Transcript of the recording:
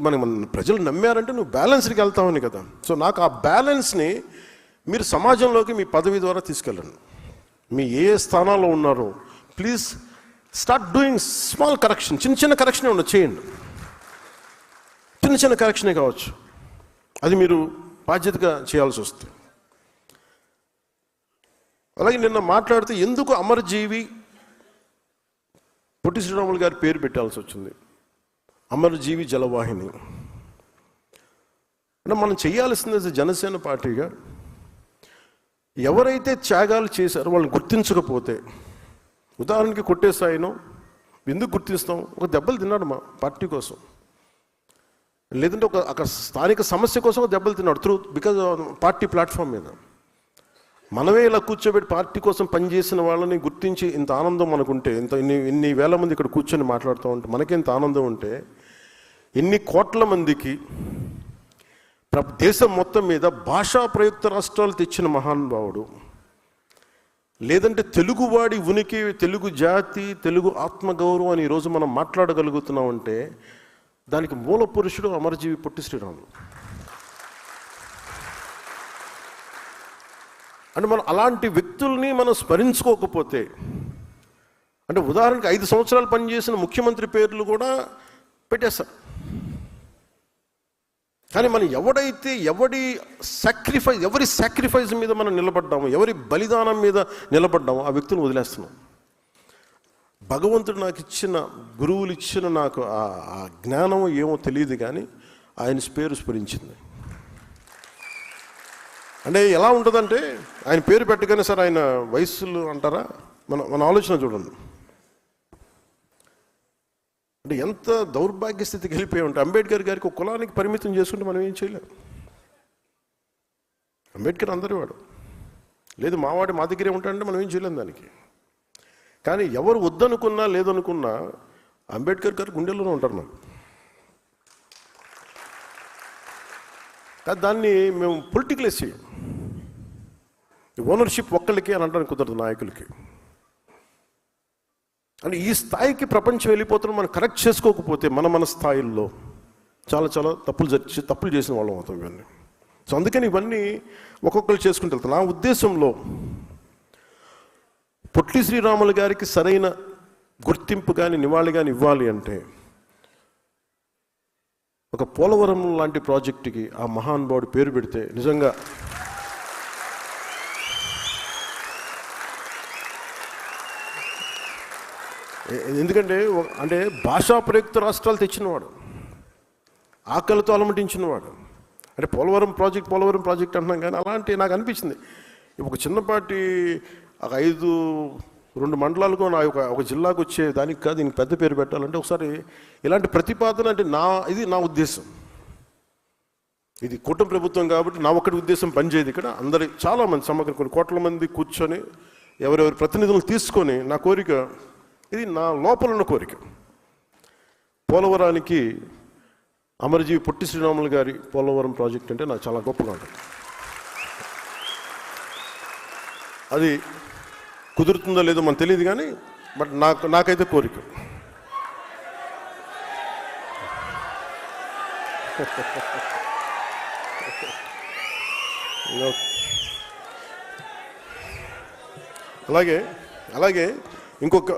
మన ప్రజలు నమ్మారంటే నువ్వు బ్యాలెన్స్కి వెళ్తావని కదా. సో నాకు ఆ బ్యాలెన్స్ని మీరు సమాజంలోకి మీ పదవి ద్వారా తీసుకెళ్ళండి. మీ ఏ స్థానాల్లో ఉన్నారో please start doing small correction. చిన్న చిన్న కరెక్షనే ఉండదు, చేయండి. చిన్న చిన్న కరెక్షనే కావచ్చు, అది మీరు బాధ్యతగా చేయాల్సి వస్తుంది. అలాగే నిన్న మాట్లాడితే ఎందుకు అమరజీవి పొట్టి శ్రీరాములు గారి పేరు పెట్టాల్సి వచ్చింది, అమరజీవి జలవాహిని అంటే మనం చేయాల్సింది జనసేన పార్టీగా ఎవరైతే త్యాగాలు చేశారో వాళ్ళని గుర్తించకపోతే, ఉదాహరణకి కొట్టేసాయినో ఎందుకు గుర్తిస్తాం? ఒక దెబ్బలు తిన్నాడు మా పార్టీ కోసం, లేదంటే అక్కడ స్థానిక సమస్య కోసం ఒక దెబ్బలు తిన్నాడు బికాజ్ పార్టీ ప్లాట్ఫామ్ మీద. మనమే ఇలా కూర్చోబెట్టి పార్టీ కోసం పనిచేసిన వాళ్ళని గుర్తించి ఇంత ఆనందం మనకుంటే, ఇన్ని వేల మంది ఇక్కడ కూర్చొని మాట్లాడుతూ ఉంటే మనకి ఇంత ఆనందం ఉంటే, ఎన్ని కోట్ల మందికి దేశం మొత్తం మీద భాషా ప్రయుక్త రాష్ట్రాలు తెచ్చిన మహానుభావుడు, లేదంటే తెలుగువాడి ఉనికి, తెలుగు జాతి, తెలుగు ఆత్మగౌరవం అని ఈరోజు మనం మాట్లాడగలుగుతున్నామంటే దానికి మూల పురుషుడు అమరజీవి పొట్టి శ్రీరాములు. అంటే మనం అలాంటి వ్యక్తుల్ని మనం స్మరించుకోకపోతే, అంటే ఉదాహరణకి 5 సంవత్సరాలు పనిచేసిన ముఖ్యమంత్రి పేర్లు కూడా పెట్టేస్తారు. కానీ మనం ఎవరి సాక్రిఫైస్ మీద మనం నిలబడ్డాము, ఎవరి బలిదానం మీద నిలబడ్డాము, ఆ వ్యక్తులను వదిలేస్తున్నాం. భగవంతుడు నాకు ఇచ్చిన, గురువులు ఇచ్చిన నాకు ఆ జ్ఞానం ఏమో తెలియదు, కానీ ఆయన పేరు స్మరించింది. అంటే ఎలా ఉంటుందంటే, ఆయన పేరు పెట్టగానే సార్ ఆయన వయస్సులు అంటారా, మన ఆలోచన చూడండి. అంటే ఎంత దౌర్భాగ్య స్థితికి వెళ్ళిపోయి ఉంటే, అంబేద్కర్ గారికి ఒక కులానికి పరిమితం చేసుకుంటే మనం ఏం చేయలేం. అంబేద్కర్ అందరి వాడు, లేదు మావాడు మా దగ్గరే ఉంటాడంటే మనం ఏం చేయలేం దానికి. కానీ ఎవరు వద్దనుకున్నా లేదనుకున్నా అంబేద్కర్ గారు గుండెల్లోనే ఉంటారు నాకు. దాన్ని మేము పొలిటికలైజ్ చేయం. ఓనర్షిప్ ఒక్కళ్ళకి అని అంటానికి కుదరదు, నాయకులకి. అంటే ఈ స్థాయికి ప్రపంచం వెళ్ళిపోతున్నా మనం కరెక్ట్ చేసుకోకపోతే మన స్థాయిల్లో చాలా చాలా తప్పులు చేసిన వాళ్ళం అవుతాం ఇవన్నీ. సో అందుకని ఇవన్నీ ఒక్కొక్కరు చేసుకుంటూ వెళ్తాం. నా ఉద్దేశంలో పొట్టి శ్రీరాములు గారికి సరైన గుర్తింపు కానీ నివాళి కానీ ఇవ్వాలి అంటే, ఒక పోలవరం లాంటి ప్రాజెక్టుకి ఆ మహానుభావుడు పేరు పెడితే నిజంగా ఎందుకంటే అంటే భాషా ప్రయుక్త రాష్ట్రాలు తెచ్చినవాడు, ఆకలితో అలమటించినవాడు. అంటే పోలవరం ప్రాజెక్ట్ అంటున్నాం, కానీ అలాంటి నాకు అనిపించింది ఒక చిన్నపాటి 2 మండలాలకు ఒక జిల్లాకు వచ్చే దానికి కాదు దీనికి పెద్ద పేరు పెట్టాలంటే, ఒకసారి ఇలాంటి ప్రతిపాదన అంటే ఇది నా ఉద్దేశం. ఇది కూటమి ప్రభుత్వం కాబట్టి నా ఒక్కటి ఉద్దేశం పనిచేయదు. ఇక్కడ అందరి చాలామంది సమగ్ర కొన్ని కోట్ల మంది కూర్చొని ఎవరెవరి ప్రతినిధులను తీసుకొని, నా కోరిక ఇది, నా లోపల ఉన్న కోరిక, పోలవరానికి అమరజీవి పొట్టి శ్రీరాములు గారి పోలవరం ప్రాజెక్ట్ అంటే నాకు చాలా గొప్పగా ఉంటుంది. అది కుదురుతుందో లేదో మనకు తెలియదు, కానీ బట్ నాకైతే కోరిక. అలాగే ఇంకొక